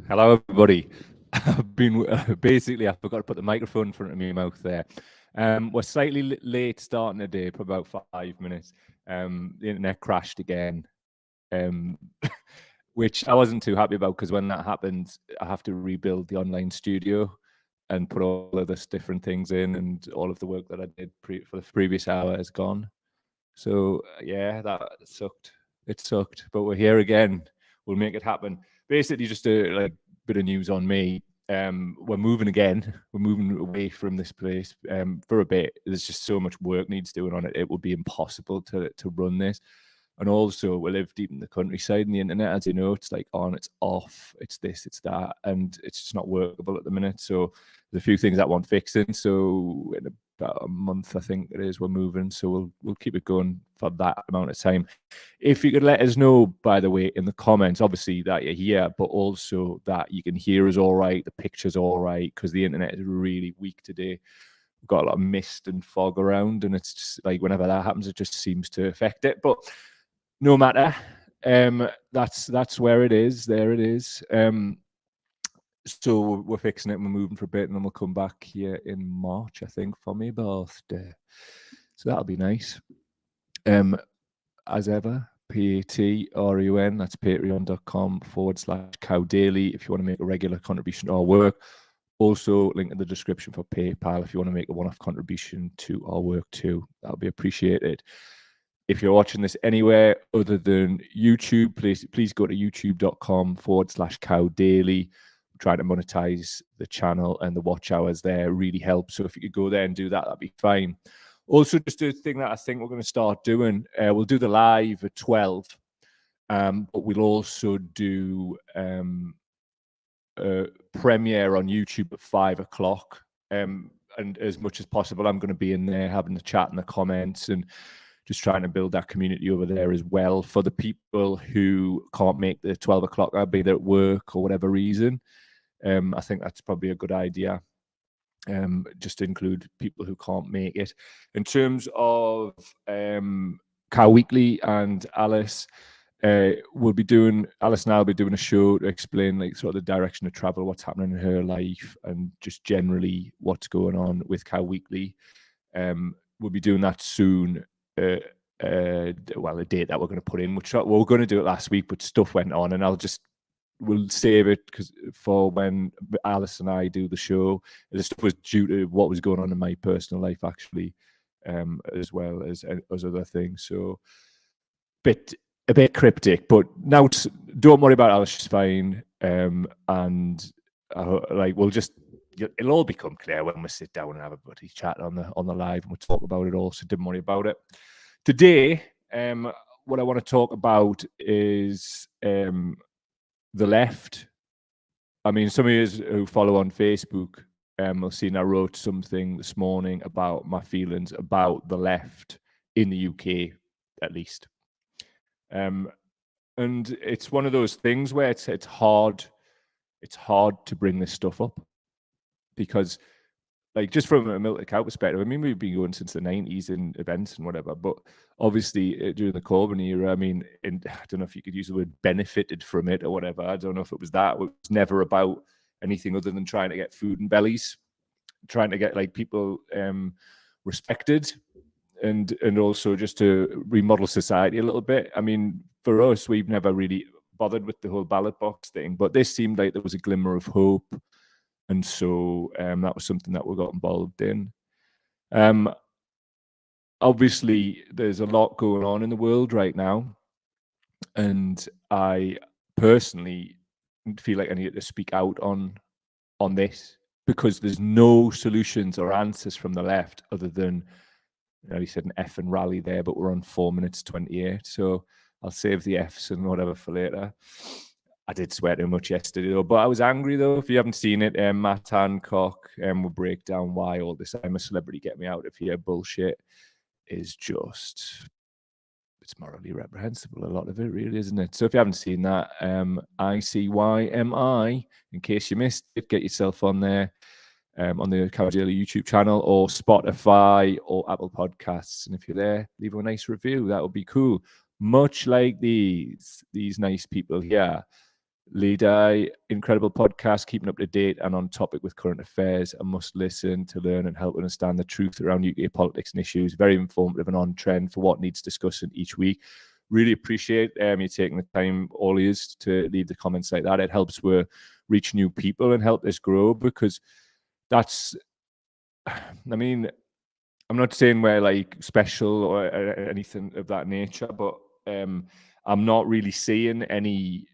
Hello, everybody. I've been basically, I forgot to put the microphone in front of my mouth there. We're slightly late starting today, for about 5 minutes. The internet crashed again, um, which I wasn't too happy about because when that happens, I have to rebuild the online studio and put all of this different things in, and all of the work that I did for the previous hour is gone. So yeah, that sucked. It sucked, but we're here again. We'll make it happen. Basically, just a bit of news on me. We're moving again. We're moving away from this place for a bit. There's just so much work needs doing on it. It would be impossible to run this. And also, we live deep in the countryside, and the internet, as you know, it's like on, it's off, it's this, it's that, and it's just not workable at the minute. So there's a few things that want fixing. So in about a month, I think it is, we're moving. So we'll keep it going for that amount of time. If you could let us know, by the way, in the comments, obviously that you're here, but also that you can hear us all right, the picture's all right, because the internet is really weak today. We've got a lot of mist and fog around, and it's just like whenever that happens, it just seems to affect it. But no matter, that's where it is. There it is. So we're fixing it and we're moving for a bit, and then we'll come back here in March, I think, for my birthday. So that'll be nice. As ever, PATREON, that's patreon.com/cowdaily if you want to make a regular contribution to our work. Also, link in the description for PayPal if you want to make a one-off contribution to our work too. That'll be appreciated. If you're watching this anywhere other than YouTube, please go to youtube.com/cowdaily. Trying to monetize the channel, and the watch hours there really help. So if you could go there and do that, that'd be fine. Also, just a thing that I think we're going to start doing, we'll do the live at 12, but we'll also do a premiere on YouTube at 5 o'clock. And as much as possible, I'm going to be in there having the chat and the comments and just trying to build that community over there as well. For the people who can't make the 12 o'clock, I'll be there at work or whatever reason. I think that's probably a good idea. Just to include people who can't make it. In terms of Cow Weekly and Alice, Alice and I will be doing a show to explain like sort of the direction of travel, what's happening in her life, and just generally what's going on with Cow Weekly. We'll be doing that soon. A date that we're going to put in, which we were going to do it last week, but stuff went on, and we'll save it for when Alice and I do the show. The stuff was due to what was going on in my personal life, actually, as well as other things. So a bit cryptic, but now don't worry about Alice, she's fine. And it'll all become clear when we sit down and have a bloody chat on the live, and we'll talk about it all. So don't worry about it. Today, what I want to talk about is the left. I mean, some of you who follow on Facebook will see I wrote something this morning about my feelings about the left in the UK, at least. And it's one of those things where it's hard to bring this stuff up, because like just from a Milton Cow perspective, I mean, we've been going since the 90s in events and whatever, but obviously during the Corbyn era, I mean, I don't know if you could use the word benefited from it or whatever. I don't know if it was that. It was never about anything other than trying to get food and bellies, trying to get like people respected, and also just to remodel society a little bit. I mean, for us, we've never really bothered with the whole ballot box thing, but this seemed like there was a glimmer of hope. And so that was something that we got involved in. Obviously, there's a lot going on in the world right now. And I personally feel like I need to speak out on this, because there's no solutions or answers from the left other than, he said an F and rally there, but we're on 4 minutes 28. So I'll save the Fs and whatever for later. I did swear too much yesterday, though, but I was angry, though. If you haven't seen it, Matt Hancock will break down why all this "I'm a celebrity, get me out of here" bullshit is just, it's morally reprehensible, a lot of it, really, isn't it? So if you haven't seen that, ICYMI, in case you missed it, get yourself on there, on the Cow Daily YouTube channel or Spotify or Apple Podcasts. And if you're there, leave a nice review. That would be cool. Much like these nice people here. Leader, incredible podcast, keeping up to date and on topic with current affairs. A must listen to learn and help understand the truth around UK politics and issues. Very informative and on trend for what needs discussing each week. Really appreciate you taking the time, all years, to leave the comments like that. It helps we reach new people and help this grow, because that's, I mean, I'm not saying we're like special or anything of that nature, but I'm not really seeing any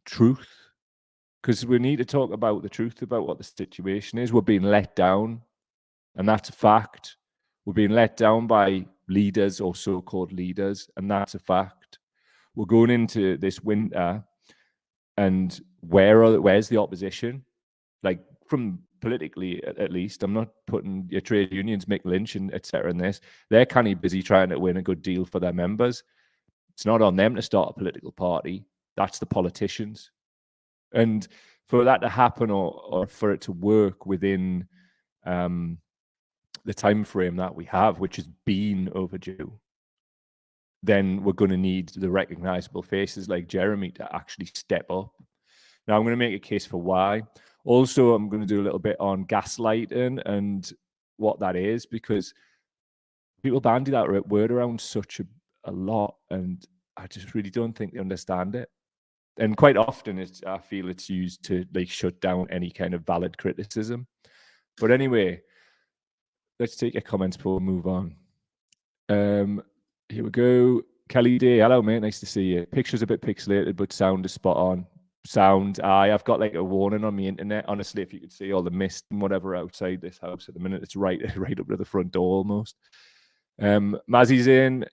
truth, because we need to talk about the truth about what the situation is. We're being let down, and that's a fact. We're being let down by leaders or so-called leaders, and that's a fact. We're going into this winter, and where's the opposition? Like, from politically, at least, I'm not putting your trade unions, Mick Lynch and etc. in this. They're kind of busy trying to win a good deal for their members. It's not on them to start a political party. That's the politicians. And for that to happen, or for it to work within the time frame that we have, which has been overdue, then we're going to need the recognizable faces like Jeremy to actually step up. Now, I'm going to make a case for why. Also, I'm going to do a little bit on gaslighting and what that is, because people bandy that word around such a lot, and I just really don't think they understand it. And quite often, I feel it's used to like shut down any kind of valid criticism. But anyway, let's take your comments before we move on. Here we go. Kelly Day, hello mate, nice to see you. Picture's a bit pixelated, but sound is spot on. Sound, I've got like a warning on my internet. Honestly, if you could see all the mist and whatever outside this house at the minute, it's right up to the front door almost. Mazzy's in.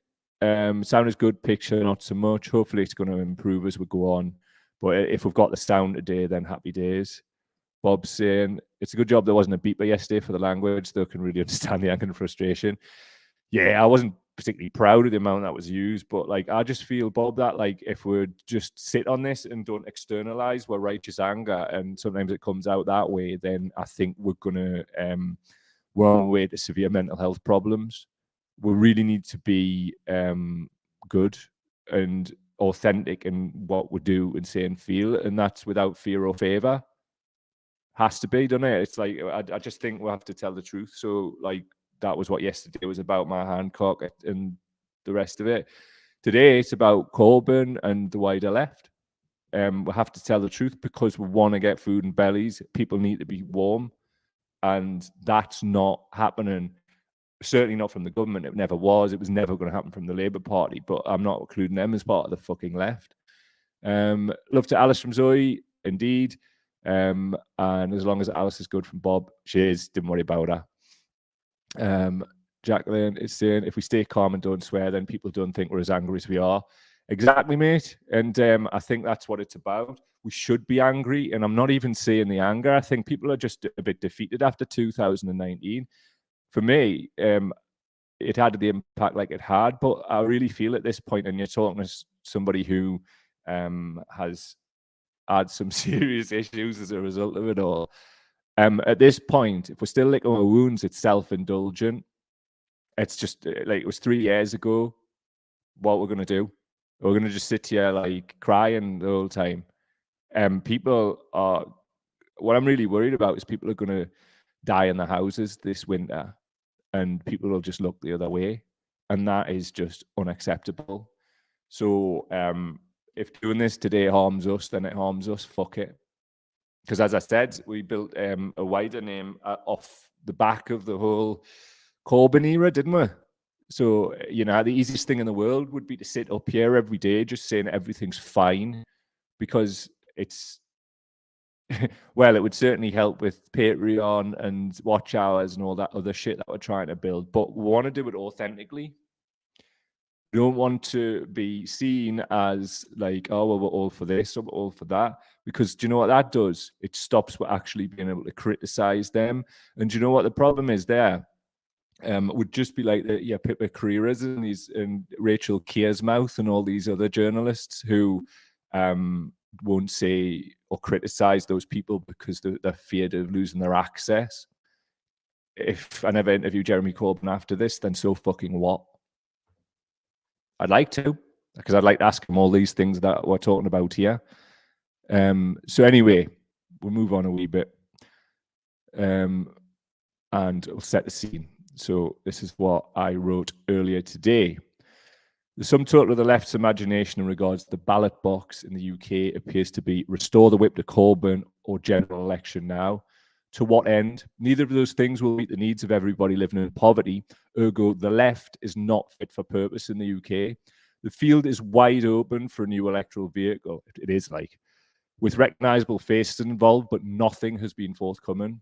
Sound is good, picture not so much. Hopefully it's going to improve as we go on. But if we've got the sound today, then happy days. Bob's saying, it's a good job there wasn't a beeper yesterday for the language, though I can really understand the anger and frustration. Yeah, I wasn't particularly proud of the amount that was used, but like, I just feel, Bob, that like, if we just sit on this and don't externalize our righteous anger, and sometimes it comes out that way, then I think we're on our way to severe mental health problems. We really need to be good and authentic in what we do and say and feel, and that's without fear or favor. Has to be, doesn't it? It's like, I just think we have to tell the truth. So like, that was what yesterday was about, Matt Hancock and the rest of it. Today it's about Corbyn and the wider left. We have to tell the truth, because we want to get food in bellies. People need to be warm, and that's not happening. Certainly not from the government. It never was. It was never going to happen from the Labour Party, but I'm not including them as part of the fucking left. Love to Alice from Zoe, indeed. And as long as Alice is good from Bob, she is, didn't worry about her. Jacqueline is saying, if we stay calm and don't swear, then people don't think we're as angry as we are. Exactly, mate. And I think that's what it's about. We should be angry, and I'm not even saying the anger. I think people are just a bit defeated after 2019. For me, it had the impact like it had, but I really feel at this point, and you're talking to somebody who has had some serious issues as a result of it all. At this point, if we're still licking our wounds, it's self-indulgent. It's just like, it was 3 years ago. What we're going to do? We're going to just sit here like crying the whole time. People are, what I'm really worried about is people are going to die in their houses this winter, and people will just look the other way. And that is just unacceptable. So if doing this today harms us, then it harms us. Fuck it. Because as I said, we built a wider name off the back of the whole Corbyn era, didn't we? So, you know, the easiest thing in the world would be to sit up here every day just saying everything's fine, because it's, well, it would certainly help with Patreon and watch hours and all that other shit that we're trying to build. But we want to do it authentically. We don't want to be seen as like, oh, well, we're all for this or we're all for that. Because do you know what that does? It stops we're actually being able to criticize them. And do you know what the problem is there? Would just be like Pippa Creerers and Rachel Kearsmouth and all these other journalists who won't say or criticize those people because they're feared of losing their access. If I never interview Jeremy Corbyn after this, then so fucking what? I'd like to, because I'd like to ask him all these things that we're talking about here. So anyway, we'll move on a wee bit, and we'll set the scene. So this is what I wrote earlier today. The sum total of the left's imagination in regards to the ballot box in the UK appears to be restore the whip to Corbyn or general election now. To what end? Neither of those things will meet the needs of everybody living in poverty. Ergo, the left is not fit for purpose in the UK. The field is wide open for a new electoral vehicle. It is like, with recognisable faces involved, but nothing has been forthcoming.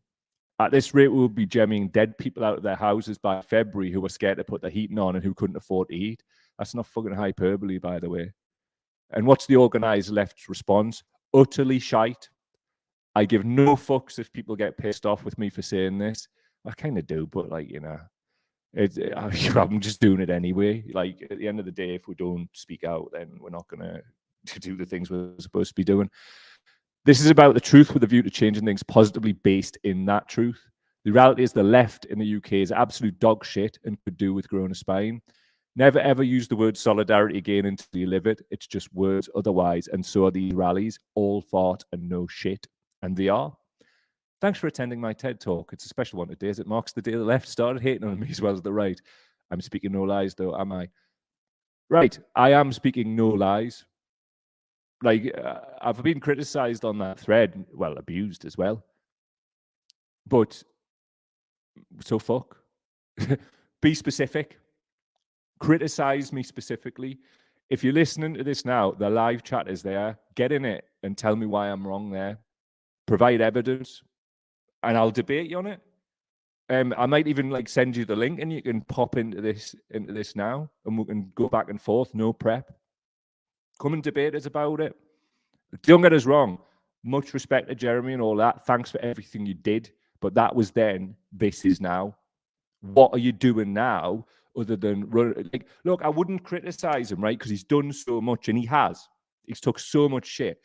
At this rate, we'll be jamming dead people out of their houses by February who were scared to put the heating on and who couldn't afford to eat. That's not fucking hyperbole, by the way. And what's the organised left's response? Utterly shite. I give no fucks if people get pissed off with me for saying this. I kind of do, but like, you know, I'm just doing it anyway. Like, at the end of the day, if we don't speak out, then we're not going to do the things we're supposed to be doing. This is about the truth with a view to changing things positively based in that truth. The reality is the left in the UK is absolute dog shit and could do with growing a spine. Never ever use the word solidarity again until you live it. It's just words otherwise. And so are these rallies, all fart and no shit. And they are. Thanks for attending my TED Talk. It's a special one today as it marks the day the left started hating on me as well as the right. I'm speaking no lies though, am I? Right, I am speaking no lies. Like, I've been criticized on that thread, well, abused as well. But, so fuck. Be specific. Criticize me specifically. If you're listening to this now, the live chat is there. Get in it and tell me why I'm wrong there. Provide evidence, and I'll debate you on it. I might even like send you the link, and you can pop into this now, and we can go back and forth. No prep. Come and debate us about it. Don't get us wrong. Much respect to Jeremy and all that. Thanks for everything you did. But that was then. This is now. What are you doing now other than run? Like, look, I wouldn't criticize him, right? Because he's done so much, and he has. He's took so much shit.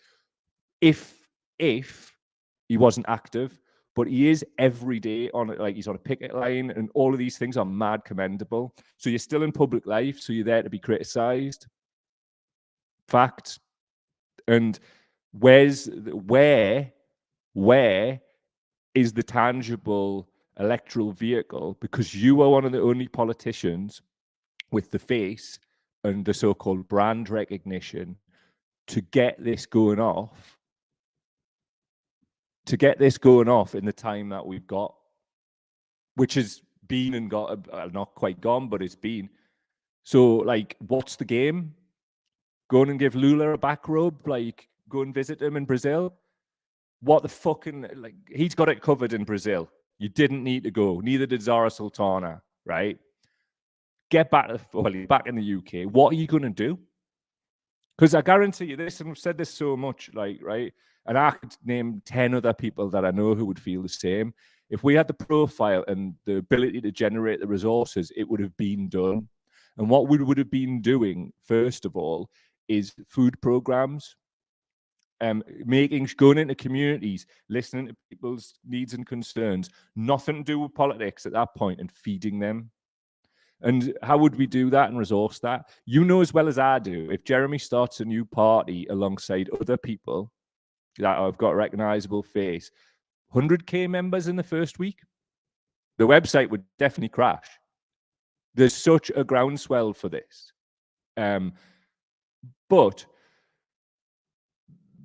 If he wasn't active, but he is every day on it, like he's on a picket line, and all of these things are mad commendable. So you're still in public life, so you're there to be criticized. Fact. And where is the tangible electoral vehicle? Because you are one of the only politicians with the face and the so-called brand recognition to get this going off. To get this going off in the time that we've got, which has been and got not quite gone, but it's been. So, like, what's the game? Go and give Lula a back rub, like go and visit him in Brazil. What the fucking, like, he's got it covered in Brazil. You didn't need to go. Neither did Zara Sultana, right? Get back to, well, you're back in the UK. What are you going to do? Because I guarantee you this, and I've said this so much, like, right? And I could name 10 other people that I know who would feel the same. If we had the profile and the ability to generate the resources, it would have been done. And what we would have been doing, first of all, is food programs, going into communities, listening to people's needs and concerns, nothing to do with politics at that point, and feeding them. And how would we do that and resource that? You know as well as I do, if Jeremy starts a new party alongside other people that have got a recognizable face, 100K members in the first week, the website would definitely crash. There's such a groundswell for this. But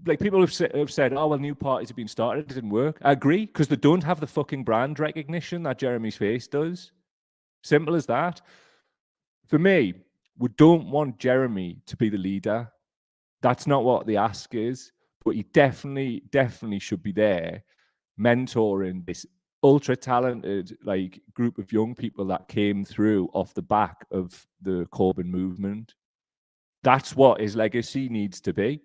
like, people have said, oh, well, new parties have been started. It didn't work. I agree, because they don't have the fucking brand recognition that Jeremy's face does. Simple as that. For me, we don't want Jeremy to be the leader. That's not what the ask is. But he definitely should be there mentoring this ultra talented like group of young people that came through off the back of the Corbyn movement. That's what his legacy needs to be.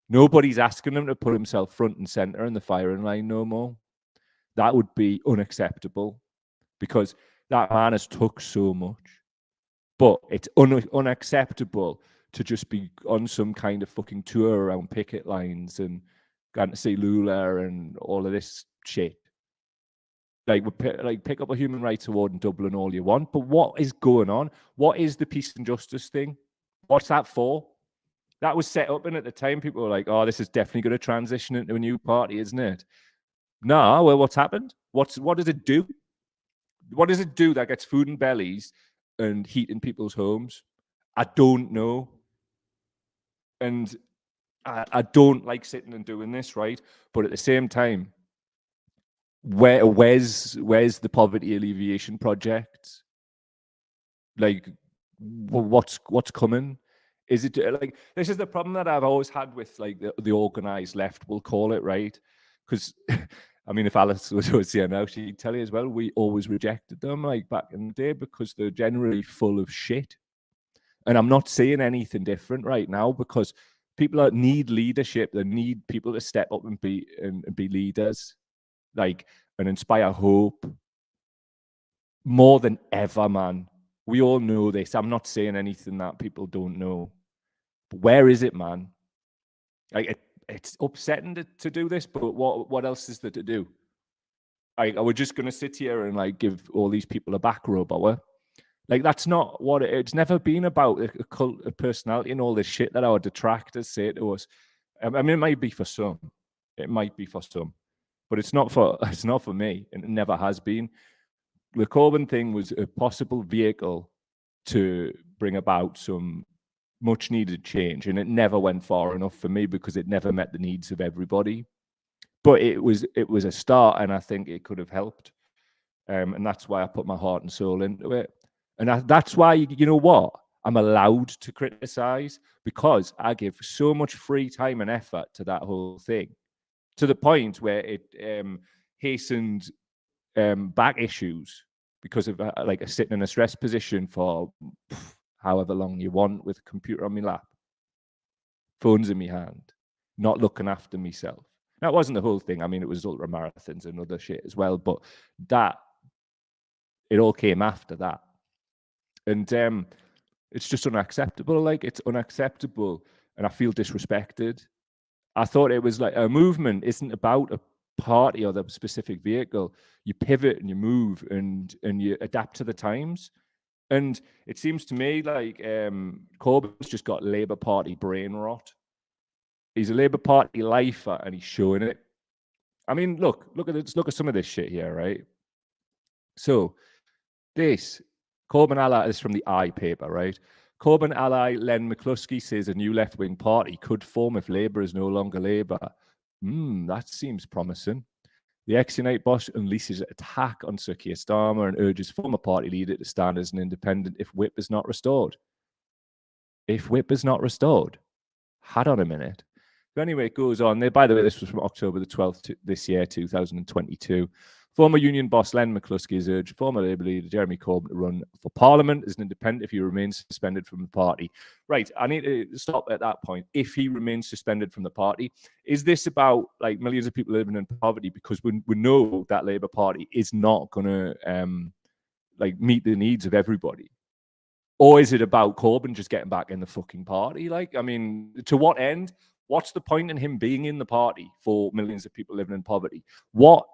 Nobody's asking him to put himself front and center in the firing line no more. That would be unacceptable, because that man has took so much. But it's unacceptable to just be on some kind of fucking tour around picket lines and going to see Lula and all of this shit. Like, pick up a human rights award in Dublin all you want, but what is going on? What is the peace and justice thing? What's that for? That was set up, and at the time, people were like, "Oh, this is definitely going to transition into a new party, isn't it?" No, well, what's happened? What does it do? What does it do that gets food in bellies and heat in people's homes? I don't know. And I don't like sitting and doing this, right? But at the same time, where's the poverty alleviation project? Like, what's coming? Is it like, this is the problem that I've always had with like the organized left, we'll call it, right? Because I mean, if Alice was here now, she'd tell you as well, we always rejected them like back in the day because they're generally full of shit. And I'm not saying anything different right now, because people need leadership. They need people to step up and be leaders, like, and inspire hope more than ever, man. We all know this. I'm not saying anything that people don't know. But where is it, man? Like, it's upsetting to do this, but what else is there to do? Like, are we just going to sit here and like give all these people a back rub, or like, that's not what it's never been about, a cult of personality and all this shit that our detractors say to us. I mean, it might be for some. It might be for some. But it's not for me, and it never has been. The Corbyn thing was a possible vehicle to bring about some much needed change, and it never went far enough for me because it never met the needs of everybody. But it was a start, and I think it could have helped. And that's why I put my heart and soul into it. And that's why, you know what? I'm allowed to criticize, because I give so much free time and effort to that whole thing, to the point where it hastened back issues because of like sitting in a stress position for however long you want with a computer on my lap, phones in my hand, not looking after myself. That wasn't the whole thing. I mean, it was ultra marathons and other shit as well, but it all came after that. And it's just unacceptable. Like, it's unacceptable, and I feel disrespected. I thought it was like, a movement isn't about a party or the specific vehicle. You pivot and you move and you adapt to the times. And it seems to me like Corbyn's just got Labour Party brain rot. He's a Labour Party lifer, and he's showing it. I mean, look at some of this shit here, right? So this Corbyn ally is from the I paper, right? Corbyn ally Len McCluskey says a new left-wing party could form if Labour is no longer Labour. That seems promising. The ex-Unite boss unleashes an attack on Sir Keir Starmer and urges former party leader to stand as an independent if whip is not restored. If whip is not restored? Hold on a minute. But anyway, it goes on. By the way, this was from October the 12th this year, 2022. Former union boss Len McCluskey has urged former Labour leader Jeremy Corbyn to run for Parliament as an independent if he remains suspended from the party. Right, I need to stop at that point. If he remains suspended from the party, is this about like millions of people living in poverty? Because we know that Labour Party is not going to like meet the needs of everybody. Or is it about Corbyn just getting back in the fucking party? Like, I mean, to what end? What's the point in him being in the party for millions of people living in poverty? What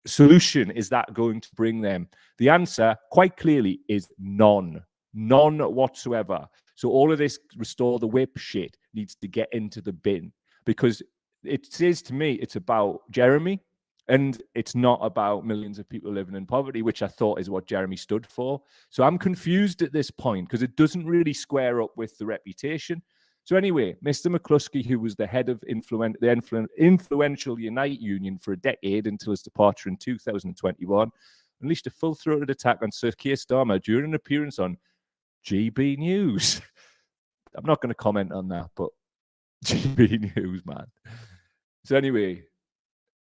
solution is that going to bring them? The answer, quite clearly, is none. None whatsoever. So all of this restore the whip shit needs to get into the bin, because it says to me it's about Jeremy, and it's not about millions of people living in poverty, which I thought is what Jeremy stood for. So I'm confused at this point because it doesn't really square up with the reputation. So anyway, Mr. McCluskey, who was the head of the influential Unite Union for a decade until his departure in 2021, unleashed a full-throated attack on Sir Keir Starmer during an appearance on GB News. I'm not going to comment on that, but GB News, man. So anyway,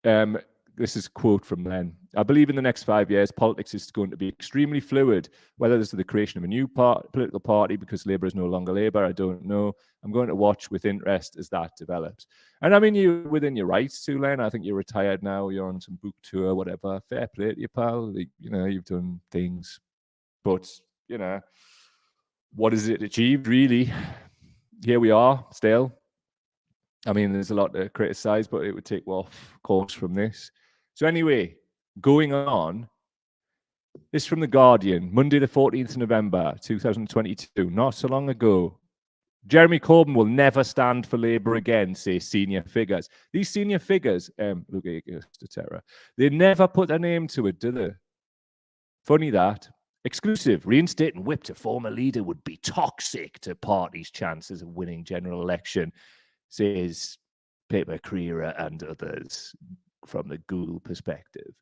this is a quote from Len. I believe in the next 5 years, politics is going to be extremely fluid. Whether this is the creation of a new political party because Labour is no longer Labour, I don't know. I'm going to watch with interest as that develops. And I mean, you're within your rights to, Len. I think you're retired now. You're on some book tour, whatever. Fair play to you, pal. You know, you've done things. But, you know, what has it achieved, really? Here we are, still. I mean, there's a lot to criticize, but it would take off course from this. So anyway, going on, this from The Guardian, Monday the 14th of November, 2022, not so long ago. Jeremy Corbyn will never stand for Labour again, say senior figures. These senior figures, look at etc. They never put their name to it, do they? Funny that. Exclusive. Reinstating whip to former leader would be toxic to party's chances of winning general election, says Pippa Crerar and others from the Google perspective.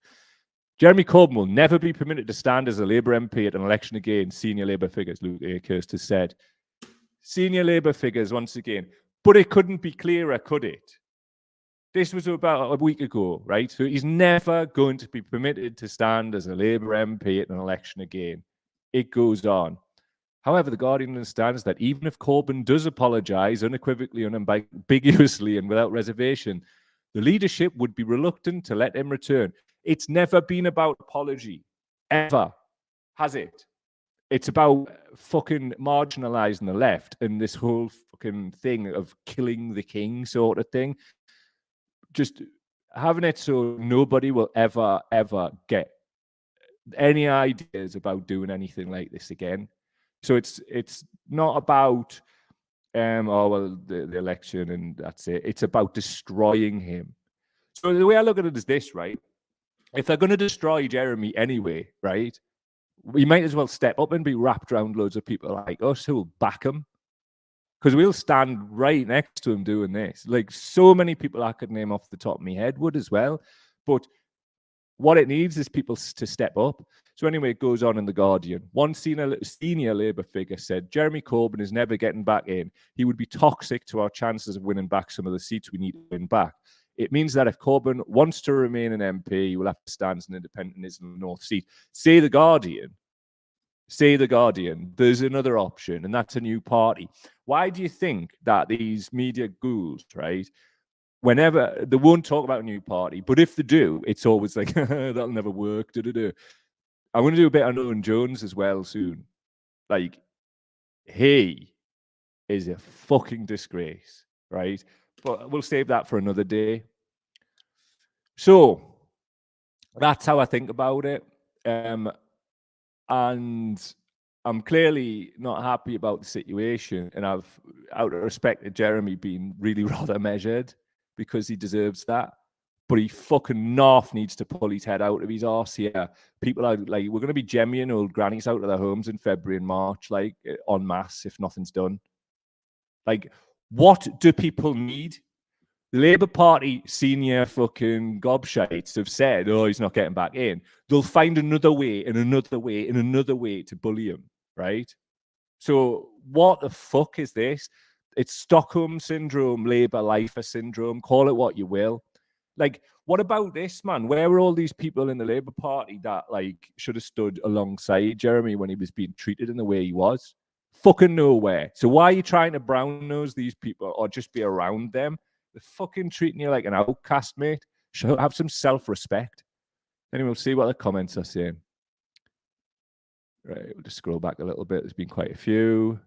Jeremy Corbyn will never be permitted to stand as a Labour MP at an election again, senior Labour figures, Luke Akehurst has said. Senior Labour figures, once again. But it couldn't be clearer, could it? This was about a week ago, right? So he's never going to be permitted to stand as a Labour MP at an election again. It goes on. However, The Guardian understands that even if Corbyn does apologise unequivocally, unambiguously, and without reservation, the leadership would be reluctant to let him return. It's never been about apology, ever, has it? It's about fucking marginalising the left and this whole fucking thing of killing the king sort of thing. Just having it so nobody will ever get any ideas about doing anything like this again. So it's not about oh well the election and that's it. It's about destroying him. So the way I look at it is this, right? If they're going to destroy Jeremy anyway, right, we might as well step up and be wrapped around loads of people like us who will back him. Because we'll stand right next to him doing this. Like, so many people I could name off the top of my head would as well. But what it needs is people to step up. So anyway, it goes on in The Guardian. One senior Labour figure said, Jeremy Corbyn is never getting back in. He would be toxic to our chances of winning back some of the seats we need to win back. It means that if Corbyn wants to remain an MP, he will have to stand as an independent in the North seat. Say The Guardian. There's another option, and that's a new party. Why do you think that these media ghouls, right, whenever they won't talk about a new party, but if they do, it's always like, that'll never work. I'm going to do a bit on Owen Jones as well soon. Like, he is a fucking disgrace, right? But we'll save that for another day. So that's how I think about it. And I'm clearly not happy about the situation. And I've, out of respect to Jeremy, been really rather measured because he deserves that. But he fucking north needs to pull his head out of his arse here. People are like, we're going to be jemmying old grannies out of their homes in February and March, like en masse, if nothing's done. Like, what do people need? The Labour Party senior fucking gobshites have said, oh, he's not getting back in. They'll find another way and another way and another way to bully him, right? So what the fuck is this? It's Stockholm Syndrome, Labour lifer syndrome, call it what you will. Like, what about this, man? Where were all these people in the Labour Party that, like, should have stood alongside Jeremy when he was being treated in the way he was? Fucking nowhere. So why are you trying to brown nose these people or just be around them? They're fucking treating you like an outcast, mate. Should have some self-respect. Anyway, we'll see what the comments are saying. Right, we'll just scroll back a little bit. There's been quite a few.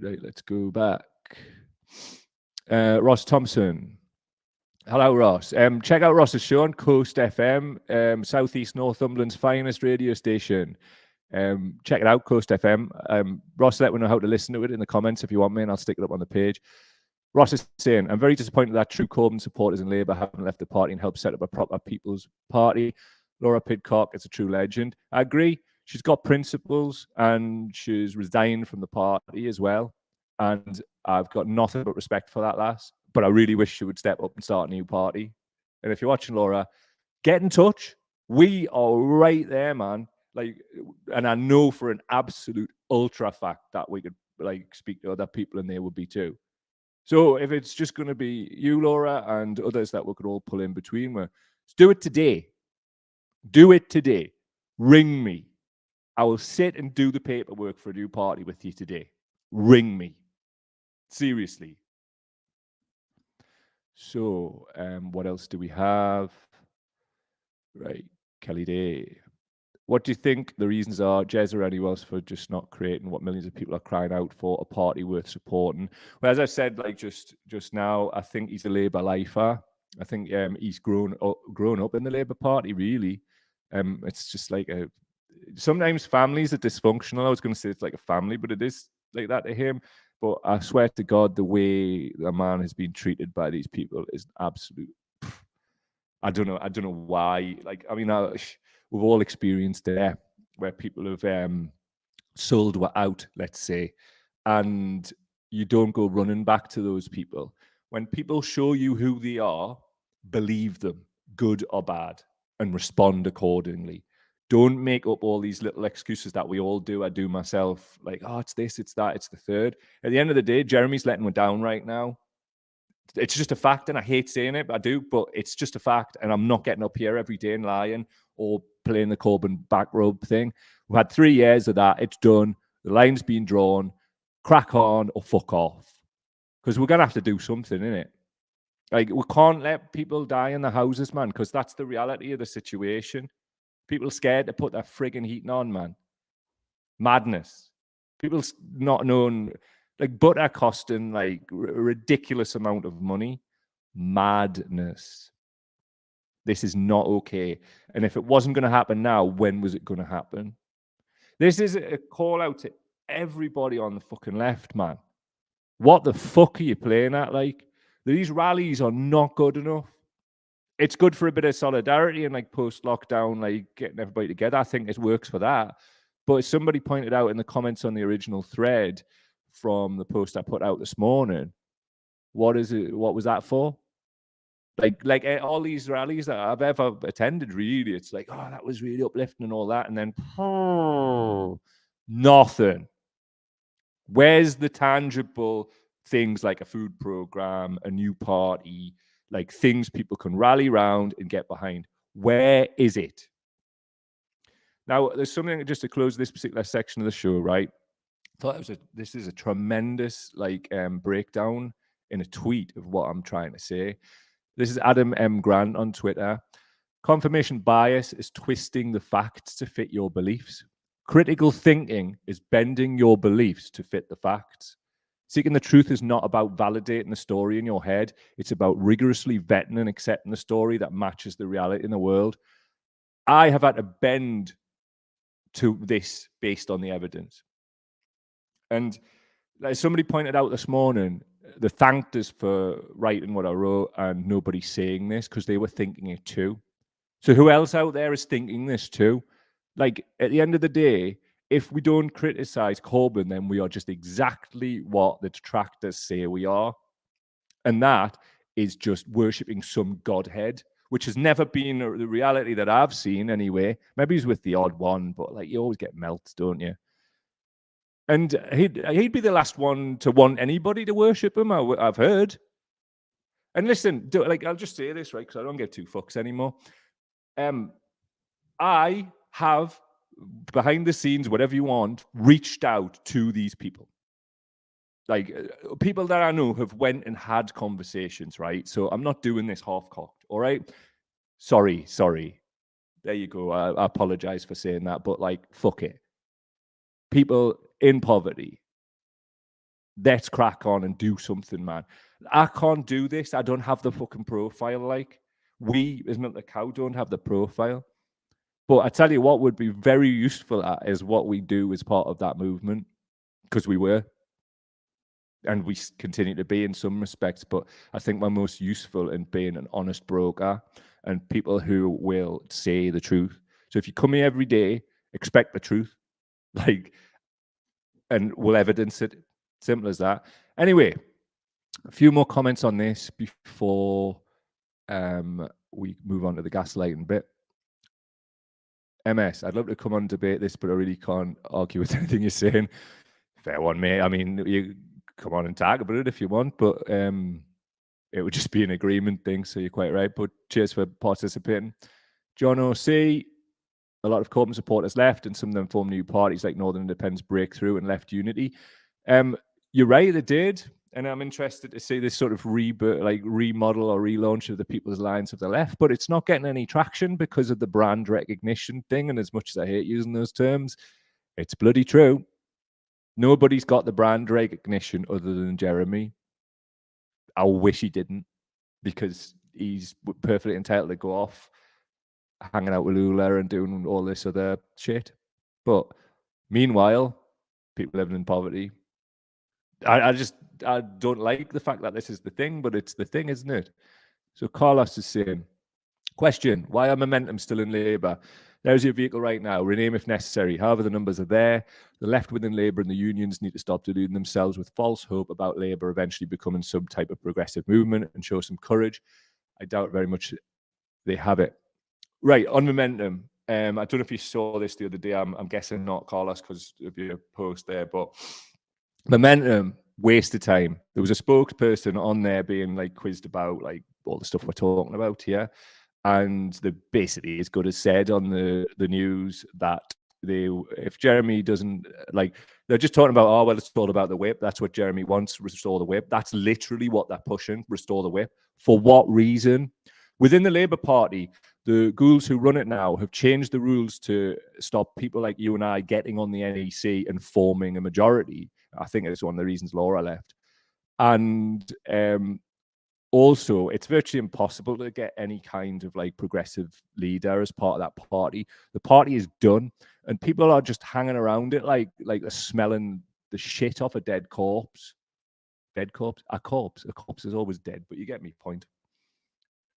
Right, let's go back. Ross Thompson. Hello, Ross. Check out Ross's show on Coast FM, Southeast Northumberland's finest radio station. Check it out, Coast FM. Ross, let me know how to listen to it in the comments if you want me, and I'll stick it up on the page. Ross is saying, I'm very disappointed that true Corbyn supporters in Labour haven't left the party and helped set up a proper People's Party. Laura Pidcock is a true legend. I agree. She's got principles and she's resigned from the party as well. And I've got nothing but respect for that lass. But I really wish she would step up and start a new party. And if you're watching, Laura, get in touch. We are right there, man. Like, and I know for an absolute ultra fact that we could like speak to other people and they would be too. So if it's just going to be you, Laura, and others that we could all pull in between, let's do it today. Do it today. Ring me. I will sit and do the paperwork for a new party with you today. Ring me. Seriously. So what else do we have? Right. Kelly Day. What do you think the reasons are, Jez or anyone else, for just not creating what millions of people are crying out for, a party worth supporting? Well, as I said, like just now, I think he's a Labour lifer. I think he's grown up in the Labour Party, really. It's just like sometimes families are dysfunctional. I was going to say it's like a family, but it is like that to him. But I swear to God, the way the man has been treated by these people is absolute. I don't know why. Like, I mean, we've all experienced it where people have sold out, let's say, and you don't go running back to those people. When people show you who they are, believe them, good or bad, and respond accordingly. Don't make up all these little excuses that we all do. I do myself, like, oh, it's this, it's that, it's the third. At the end of the day, Jeremy's letting one down right now. It's just a fact, and I hate saying it, I do, but it's just a fact, and I'm not getting up here every day and lying or playing the Corbyn back rub thing. We've had 3 years of that. It's done. The line's been drawn. Crack on or fuck off. Because we're going to have to do something, innit? Like, we can't let people die in the houses, man, because that's the reality of the situation. People scared to put their frigging heating on, man. Madness. People not knowing, like, butter costing, like, a ridiculous amount of money. Madness. This is not okay. And if it wasn't going to happen now, when was it going to happen? This is a call out to everybody on the fucking left, man. What the fuck are you playing at? Like, these rallies are not good enough. It's good for a bit of solidarity and like post-lockdown, like getting everybody together. I think it works for that. But as somebody pointed out in the comments on the original thread from the post I put out this morning, what is it? What was that for? Like all these rallies that I've ever attended, really, it's like, oh, that was really uplifting and all that, and then nothing. Where's the tangible things like a food program, a new party, like things people can rally around and get behind? Where is it? Now, there's something just to close this particular section of the show, right? I thought this is a tremendous like breakdown in a tweet of what I'm trying to say. This is Adam M. Grant on Twitter. Confirmation bias is twisting the facts to fit your beliefs. Critical thinking is bending your beliefs to fit the facts. Seeking the truth is not about validating the story in your head. It's about rigorously vetting and accepting the story that matches the reality in the world. I have had to bend to this based on the evidence. And like somebody pointed out this morning, they thanked us for writing what I wrote and nobody saying this because they were thinking it too. So who else out there is thinking this too? Like, at the end of the day, if we don't criticize Corbyn, then we are just exactly what the detractors say we are. And that is just worshipping some godhead, which has never been the reality that I've seen anyway. Maybe he's with the odd one, but like you always get melts, don't you? And he'd be the last one to want anybody to worship him, I've heard. And listen, I'll just say this, right, because I don't get two fucks anymore. I have, behind the scenes, whatever you want, reached out to these people. Like, people that I know have went and had conversations, right? So I'm not doing this half-cocked, all right? Sorry. There you go. I apologize for saying that, but like, fuck it. People in poverty, let's crack on and do something, man. I can't do this. I don't have the fucking profile. Like, we, as Milk the Cow, don't have the profile. But I tell you what would be very useful at is what we do as part of that movement, because we were, and we continue to be in some respects. But I think we're most useful in being an honest broker and people who will say the truth. So if you come here every day, expect the truth, like, and we'll evidence it. Simple as that. Anyway, a few more comments on this before we move on to the gaslighting bit. MS, I'd love to come on and debate this, but I really can't argue with anything you're saying. Fair one, mate. I mean, you come on and talk about it if you want, but it would just be an agreement thing, so you're quite right. But cheers for participating. John O.C., a lot of Corbyn supporters left, and some of them formed new parties like Northern Independence Breakthrough and Left Unity. You're right, they did. And I'm interested to see this sort of remodel or relaunch of the People's Alliance of the Left, but it's not getting any traction because of the brand recognition thing. And as much as I hate using those terms, it's bloody true. Nobody's got the brand recognition other than Jeremy. I wish he didn't, because he's perfectly entitled to go off hanging out with Lula and doing all this other shit. But meanwhile, people living in poverty, I don't like the fact that this is the thing, but it's the thing, isn't it? So Carlos is saying, question, why are Momentum still in Labour? There's your vehicle right now. Rename if necessary. However, the numbers are there. The left within Labour and the unions need to stop deluding themselves with false hope about Labour eventually becoming some type of progressive movement and show some courage. I doubt very much they have it. Right, on Momentum. I don't know if you saw this the other day. I'm guessing not, Carlos, because of your post there. But Momentum, waste of time. There was a spokesperson on there being like quizzed about like all the stuff we're talking about here. And they basically, as good as said on the news that if Jeremy doesn't like, they're just talking about, oh, well, it's all about the whip. That's what Jeremy wants, restore the whip. That's literally what they're pushing, restore the whip. For what reason? Within the Labour Party, the ghouls who run it now have changed the rules to stop people like you and I getting on the NEC and forming a majority. I think it's one of the reasons Laura left. And also, it's virtually impossible to get any kind of like progressive leader as part of that party. The party is done, and people are just hanging around it like they're smelling the shit off a dead corpse. Dead corpse? A corpse. A corpse is always dead, but you get me point.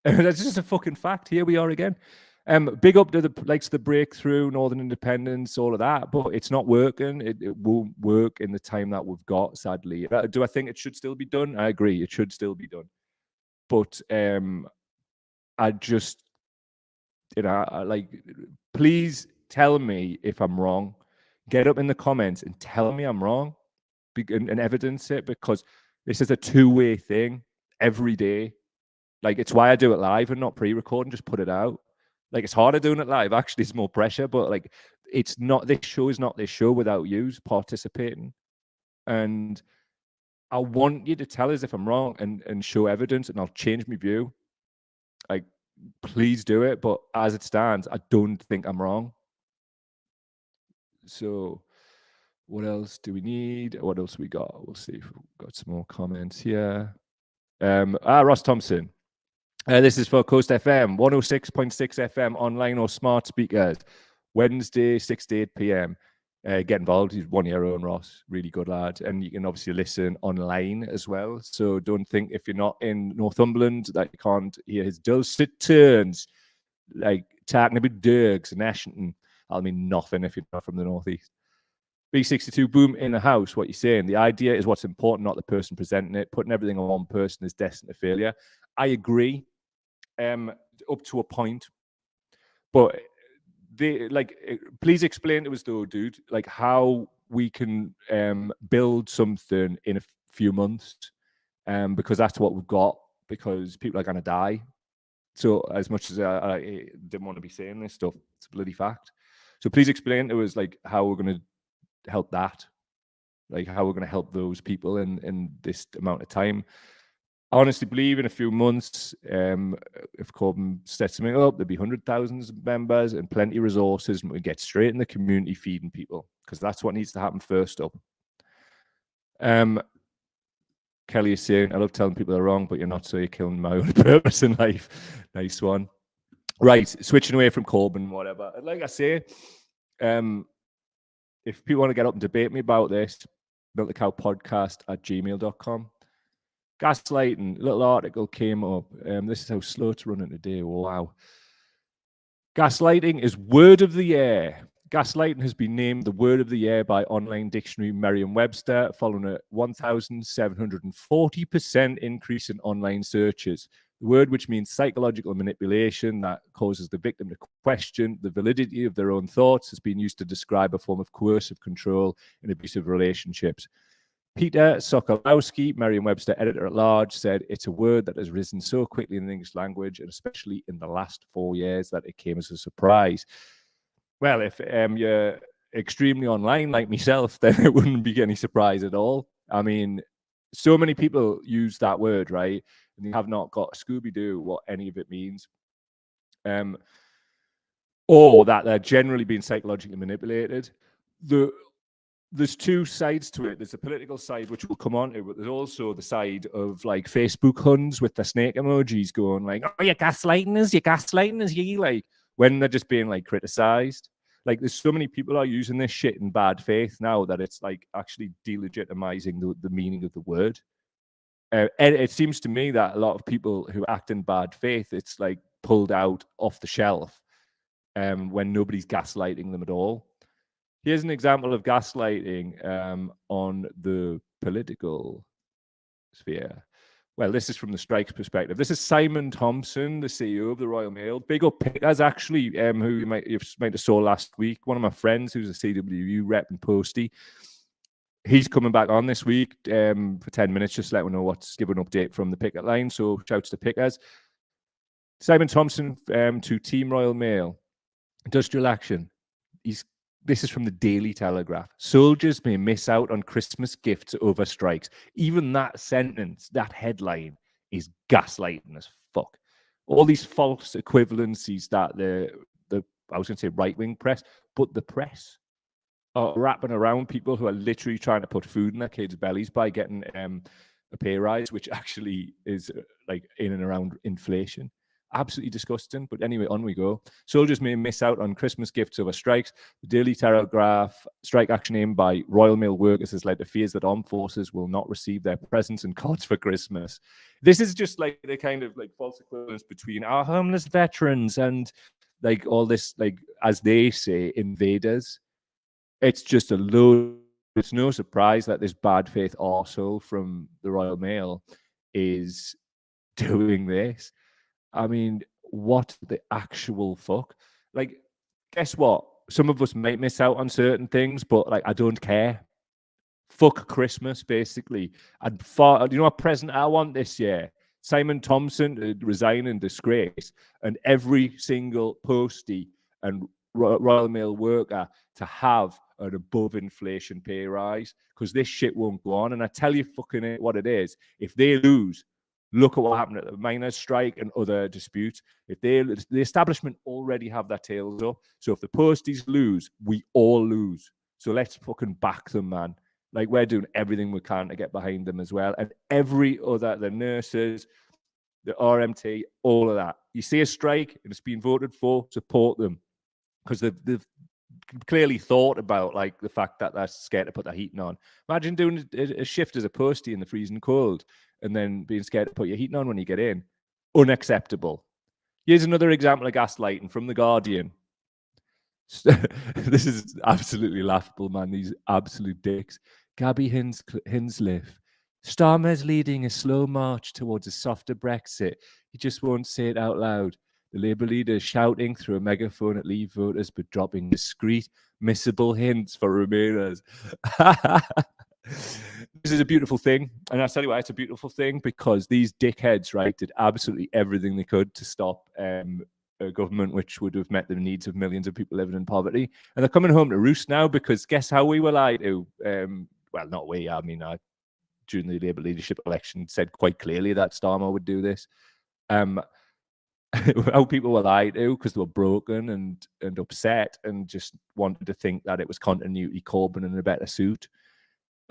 That's just a fucking fact. Here we are again. Big up to the likes of the Breakthrough, Northern Independence, all of that, but it's not working. It won't work in the time that we've got, sadly. Do I think it should still be done? I agree. It should still be done. But I just, please tell me if I'm wrong. Get up in the comments and tell me I'm wrong and evidence it, because this is a two-way thing every day. Like, it's why I do it live and not pre-recording, just put it out. Like, it's harder doing it live. Actually, it's more pressure, but like, it's not, this show is not this show without you participating. And I want you to tell us if I'm wrong and show evidence, and I'll change my view. Like, please do it. But as it stands, I don't think I'm wrong. So what else do we need? What else we got? We'll see if we've got some more comments here. Ross Thompson. This is for Coast FM, 106.6 FM online or smart speakers. Wednesday, 6 to 8 p.m. Get involved. He's 1 year old, Ross. Really good lad. And you can obviously listen online as well. So don't think if you're not in Northumberland that you can't hear his dulcet tones, like talking about Dergs and Ashington. That'll mean nothing if you're not from the Northeast. B62 Boom in the house. What you're saying? The idea is what's important, not the person presenting it. Putting everything on one person is destined to failure. I agree, up to a point, but please explain to us though, dude, like how we can build something in a few months, because that's what we've got. Because people are gonna die. So as much as I didn't want to be saying this stuff, it's a bloody fact. So please explain to us like how we're gonna help that, like how we're going to help those people in this amount of time. I honestly believe in a few months, if Corbyn sets something up, there'll be 100,000 members and plenty of resources, and we get straight in the community feeding people, because that's what needs to happen first up. Kelly is saying, I love telling people they're wrong, but you're not, so you're killing my own purpose in life. Nice one. Right, switching away from Corbyn, whatever. Like I say, if people want to get up and debate me about this, milkthecowpodcast@gmail.com. Gaslighting, a little article came up. This is how slow it's running today. Wow. Gaslighting is word of the year. Gaslighting has been named the word of the year by online dictionary Merriam-Webster, following a 1,740% increase in online searches. The word, which means psychological manipulation that causes the victim to question the validity of their own thoughts, has been used to describe a form of coercive control in abusive relationships. Peter Sokolowski, Merriam-Webster editor-at-large, said it's a word that has risen so quickly in the English language, and especially in the last 4 years, that it came as a surprise. Well, if you're extremely online like myself, then it wouldn't be any surprise at all. I mean, so many people use that word, right? And they have not got a Scooby-Doo what any of it means. Or that they're generally being psychologically manipulated. There's two sides to it. There's the political side, which we'll come on to, but there's also the side of like Facebook huns with the snake emojis going like, oh, you're gaslighting us, you like, when they're just being like criticized. Like, there's so many people are using this shit in bad faith now that it's like actually delegitimizing the meaning of the word. And it seems to me that a lot of people who act in bad faith, it's like pulled out off the shelf when nobody's gaslighting them at all. Here's an example of gaslighting on the political sphere. Well, this is from the strikes perspective. This is Simon Thompson, the CEO of the Royal Mail. Big up Pickers, actually, who you might have saw last week. One of my friends who's a CWU rep and postie. He's coming back on this week for 10 minutes, just let me know give an update from the picket line. So shouts to Pickers. Simon Thompson to Team Royal Mail. Industrial action. This is from the Daily Telegraph. Soldiers may miss out on Christmas gifts over strikes. Even that sentence, that headline, is gaslighting as fuck. All these false equivalencies that I was going to say right-wing press, but the press are wrapping around people who are literally trying to put food in their kids' bellies by getting a pay rise, which actually is like in and around inflation. Absolutely disgusting. But anyway, on we go. Soldiers may miss out on Christmas gifts over strikes. The Daily Telegraph: strike action aimed by Royal Mail workers has led to fears that armed forces will not receive their presents and cards for Christmas. This is just like the kind of like false equivalence between our homeless veterans and like all this, like, as they say, invaders. It's just a load. It's no surprise that this bad faith arsehole from the Royal Mail is doing this. I mean, what the actual fuck? Like, guess what? Some of us might miss out on certain things, but like, I don't care. Fuck Christmas, basically. Do you know what present I want this year? Simon Thompson to resign in disgrace, and every single postie and Royal Mail worker to have an above inflation pay rise, because this shit won't go on. And I tell you fucking what it is. If they lose, look at what happened at the miners' strike and other disputes. If the establishment already have their tails up, so if the posties lose, we all lose. So let's fucking back them, man. Like, we're doing everything we can to get behind them as well. And every other, the nurses, the RMT, all of that. You see a strike and it's been voted for, support them. Because they've clearly thought about like the fact that they're scared to put their heating on. Imagine doing a shift as a postie in the freezing cold and then being scared to put your heating on when you get in. Unacceptable. Here's another example of gaslighting from The Guardian. This is absolutely laughable, man. These absolute dicks. Gabby Hinsliff. Starmer's leading a slow march towards a softer Brexit. He just won't say it out loud. The Labour leader is shouting through a megaphone at Leave voters, but dropping discreet, missable hints for Remainers. This is a beautiful thing. And I'll tell you why it's a beautiful thing, because these dickheads, right, did absolutely everything they could to stop a government which would have met the needs of millions of people living in poverty. And they're coming home to roost now, because guess how we were lied to? Well, not we. I mean, during the Labour leadership election, said quite clearly that Starmer would do this. How people were lied to because they were broken and upset and just wanted to think that it was continuity Corbyn in a better suit.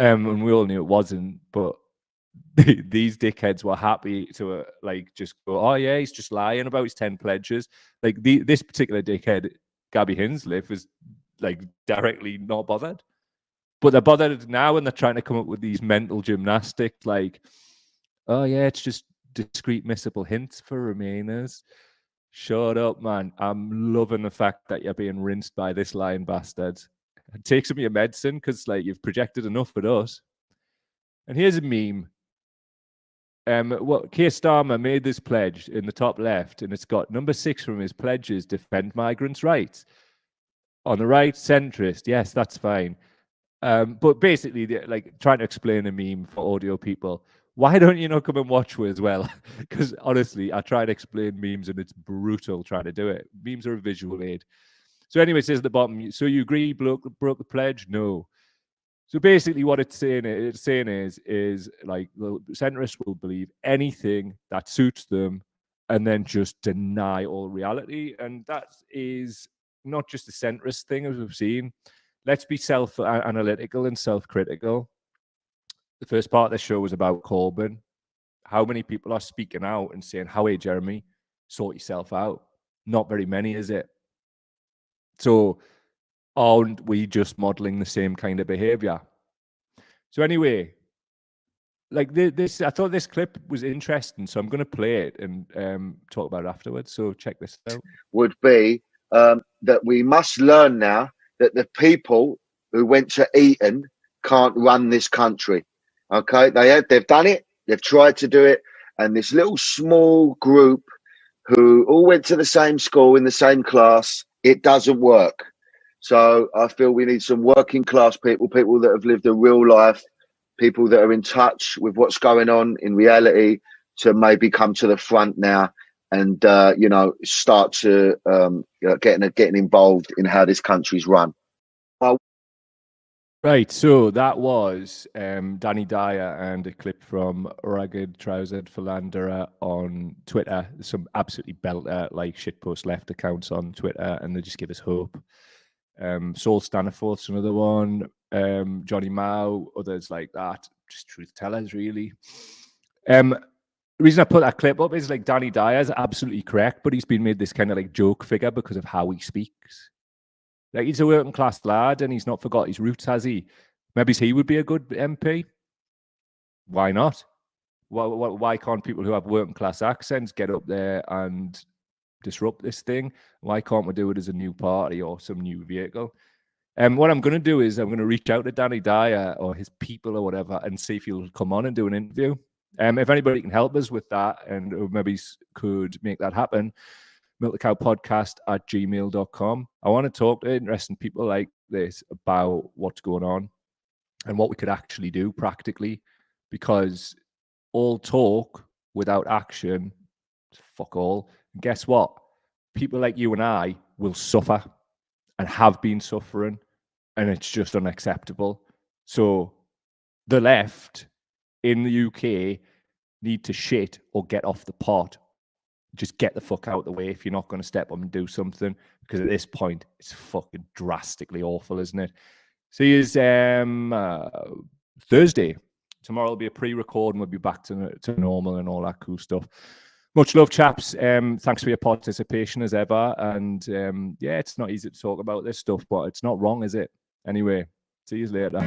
And we all knew it wasn't, but these dickheads were happy to like just go, oh yeah, he's just lying about his 10 pledges. Like this particular dickhead, Gabby Hinsliff, is like directly not bothered. But they're bothered now, and they're trying to come up with these mental gymnastics like, oh yeah, it's just discreet missable hints for Remainers. Shut up, man. I'm loving the fact that you're being rinsed by this lying bastard. Take some of your medicine, because like you've projected enough with us. And here's a meme. Keir Starmer made this pledge in the top left, and it's got number 6 from his pledges: defend migrants' rights. On the right, centrist. Yes, that's fine. But basically, like trying to explain a meme for audio people. Why don't you not come and watch with as well? Because honestly, I try to explain memes and it's brutal trying to do it. Memes are a visual aid. So anyway, it says at the bottom, so you agree broke the pledge? No. So basically what it's saying is like the centrists will believe anything that suits them and then just deny all reality. And that is not just a centrist thing, as we've seen. Let's be self-analytical and self-critical. The first part of the show was about Corbyn. How many people are speaking out and saying, "How, hey, Jeremy, sort yourself out"? Not very many, is it? So aren't we just modeling the same kind of behavior? So anyway, like this, I thought this clip was interesting, so I'm going to play it and talk about it afterwards. So check this out. Would be that we must learn now that the people who went to Eton can't run this country. Okay, they've done it. They've tried to do it, and this little small group who all went to the same school in the same class, it doesn't work. So I feel we need some working class people, people that have lived a real life, people that are in touch with what's going on in reality, to maybe come to the front now and start to getting involved in how this country's run. Right, so that was Danny Dyer and a clip from Ragged Trousered Philanderer on Twitter. Some absolutely belter, like shitpost left accounts on Twitter, and they just give us hope. Saul Staniforth's another one. Johnny Mao, others like that. Just truth tellers, really. The reason I put that clip up is like Danny Dyer is absolutely correct, but he's been made this kind of like joke figure because of how he speaks. Like, he's a working class lad and he's not forgot his roots, has he? Maybe he would be a good MP. Why not? Why can't people who have working class accents get up there and disrupt this thing? Why can't we do it as a new party or some new vehicle? What I'm going to do is I'm going to reach out to Danny Dyer or his people or whatever and see if he'll come on and do an interview. If anybody can help us with that and maybe could make that happen, milkthecowpodcast@gmail.com. I want to talk to interesting people like this about what's going on and what we could actually do practically, because all talk without action, fuck all. And guess what? People like you and I will suffer and have been suffering, and it's just unacceptable. So the left in the UK need to shit or get off the pot. Just get the fuck out of the way if you're not going to step up and do something, because at this point it's fucking drastically awful, isn't it? See you Thursday. Tomorrow will be a pre-record and we'll be back to normal and all that cool stuff. Much love, chaps. Thanks for your participation as ever. And yeah, it's not easy to talk about this stuff, but it's not wrong, is it? Anyway, see you later.